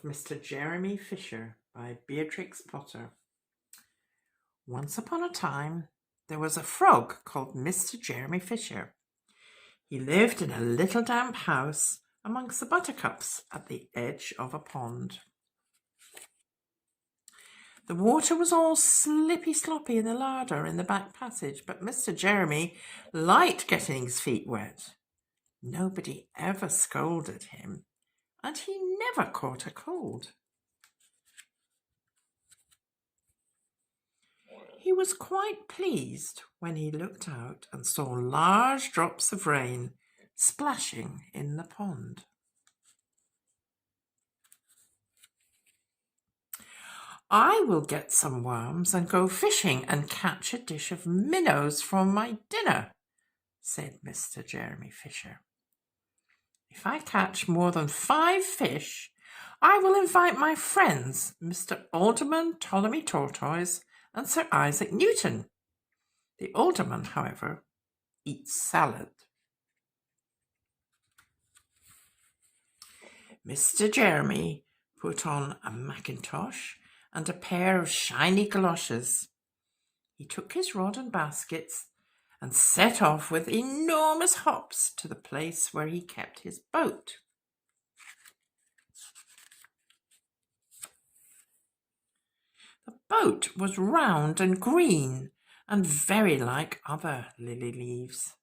Mr. Jeremy Fisher by Beatrix Potter. Once upon a time, there was a frog called Mr. Jeremy Fisher. He lived in a little damp house amongst the buttercups at the edge of a pond. The water was all slippy-sloppy in the larder in the back passage, but Mr. Jeremy liked getting his feet wet. Nobody ever scolded him, and he never caught a cold. He was quite pleased when he looked out and saw large drops of rain splashing in the pond. "I will get some worms and go fishing and catch a dish of minnows for my dinner," said Mr. Jeremy Fisher. "If I catch more than 5 fish, I will invite my friends, Mr. Alderman Ptolemy Tortoise and Sir Isaac Newton. The alderman, however, eats salad." Mr. Jeremy put on a mackintosh and a pair of shiny galoshes. He took his rod and baskets and set off with enormous hops to the place where he kept his boat. The boat was round and green and very like other lily leaves.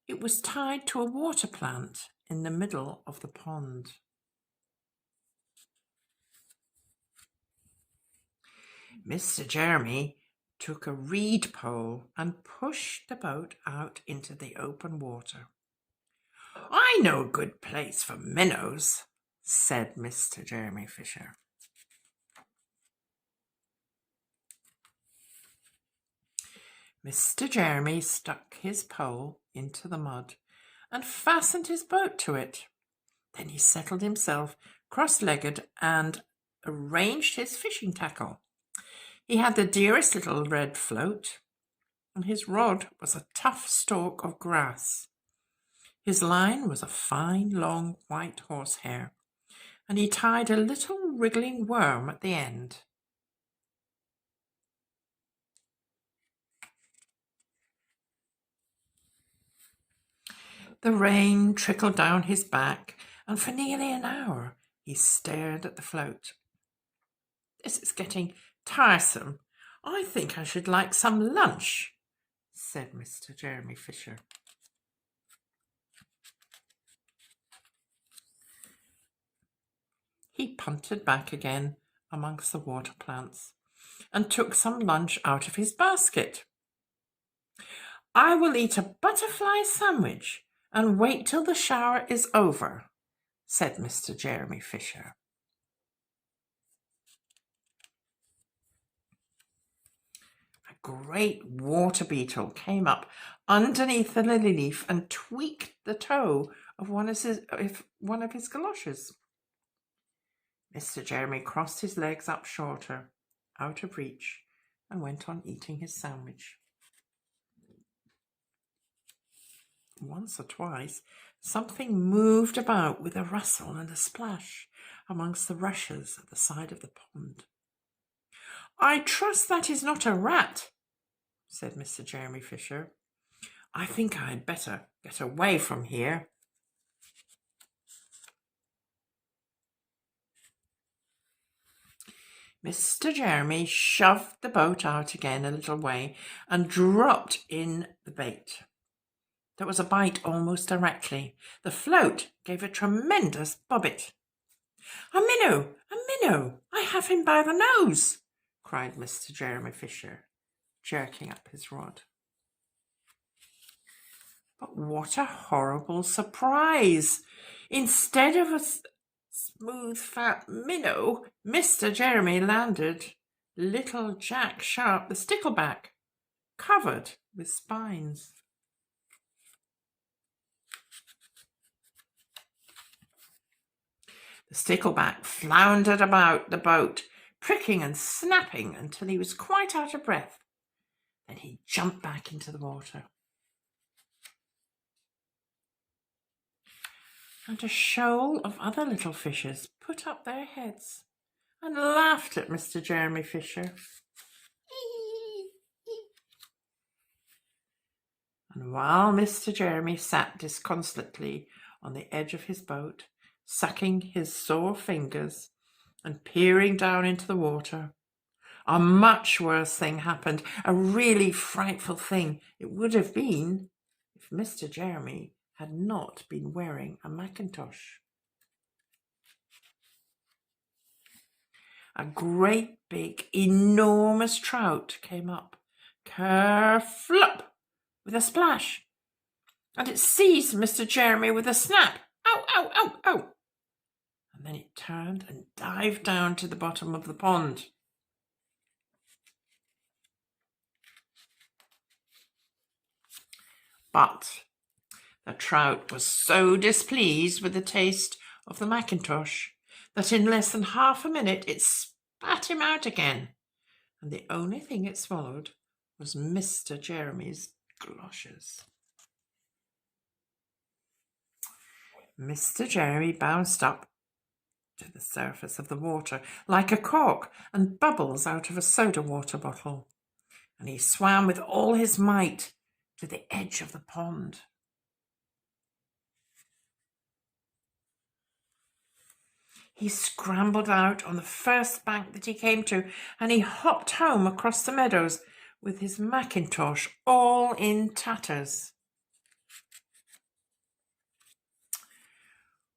It was tied to a water plant in the middle of the pond. Mr. Jeremy took a reed pole and pushed the boat out into the open water. "I know a good place for minnows," said Mr. Jeremy Fisher. Mr. Jeremy stuck his pole into the mud and fastened his boat to it. Then he settled himself cross-legged and arranged his fishing tackle. He had the dearest little red float, and his rod was a tough stalk of grass. His line was a fine long white horsehair, and he tied a little wriggling worm at the end. The rain trickled down his back, and for nearly an hour he stared at the float. "This is getting tiresome. I think I should like some lunch," said Mr. Jeremy Fisher. He punted back again amongst the water plants and took some lunch out of his basket. "I will eat a butterfly sandwich and wait till the shower is over," said Mr. Jeremy Fisher. A great water beetle came up underneath the lily leaf and tweaked the toe of one of his galoshes. Mr. Jeremy crossed his legs up shorter, out of reach, and went on eating his sandwich. Once or twice, something moved about with a rustle and a splash amongst the rushes at the side of the pond. "I trust that is not a rat," said Mr. Jeremy Fisher. "I think I had better get away from here." Mr. Jeremy shoved the boat out again a little way and dropped in the bait. There was a bite almost directly. The float gave a tremendous bobbit. "A minnow! A minnow! I have him by the nose!" cried Mr. Jeremy Fisher, jerking up his rod. But what a horrible surprise! Instead of a smooth fat minnow, Mr. Jeremy landed little Jack Sharp the stickleback, covered with spines. The stickleback floundered about the boat, pricking and snapping until he was quite out of breath. Then he jumped back into the water. and a shoal of other little fishes put up their heads and laughed at Mr. Jeremy Fisher. And while Mr. Jeremy sat disconsolately on the edge of his boat, sucking his sore fingers and peering down into the water, a much worse thing happened, a really frightful thing it would have been if Mr. Jeremy had not been wearing a mackintosh. A great big, enormous trout came up, kerflop, with a splash, and it seized Mr. Jeremy with a snap. Ow, ow, ow, ow! And then it turned and dived down to the bottom of the pond. But the trout was so displeased with the taste of the mackintosh that in less than half a minute it spat him out again, and the only thing it swallowed was Mr. Jeremy's galoshes. Mr. Jeremy bounced up to the surface of the water like a cork and bubbles out of a soda water bottle, and he swam with all his might to the edge of the pond. He scrambled out on the first bank that he came to, and he hopped home across the meadows with his mackintosh all in tatters.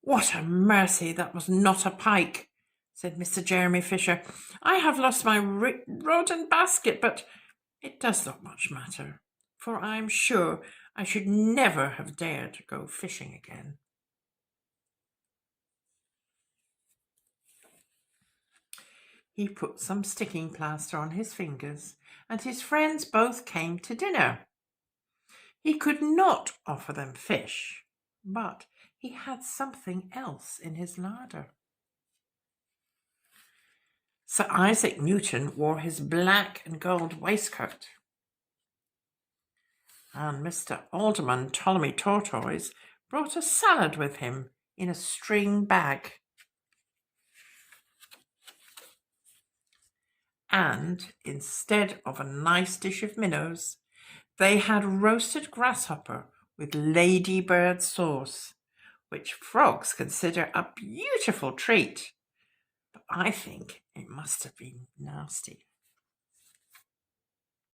"What a mercy that was not a pike," said Mr. Jeremy Fisher. "I have lost my rod and basket, but it does not much matter, for I am sure I should never have dared to go fishing again." He put some sticking plaster on his fingers, and his friends both came to dinner. He could not offer them fish, but he had something else in his larder. Sir Isaac Newton wore his black and gold waistcoat, and Mr. Alderman Ptolemy Tortoise brought a salad with him in a string bag. And instead of a nice dish of minnows, they had roasted grasshopper with ladybird sauce, which frogs consider a beautiful treat. But I think it must have been nasty.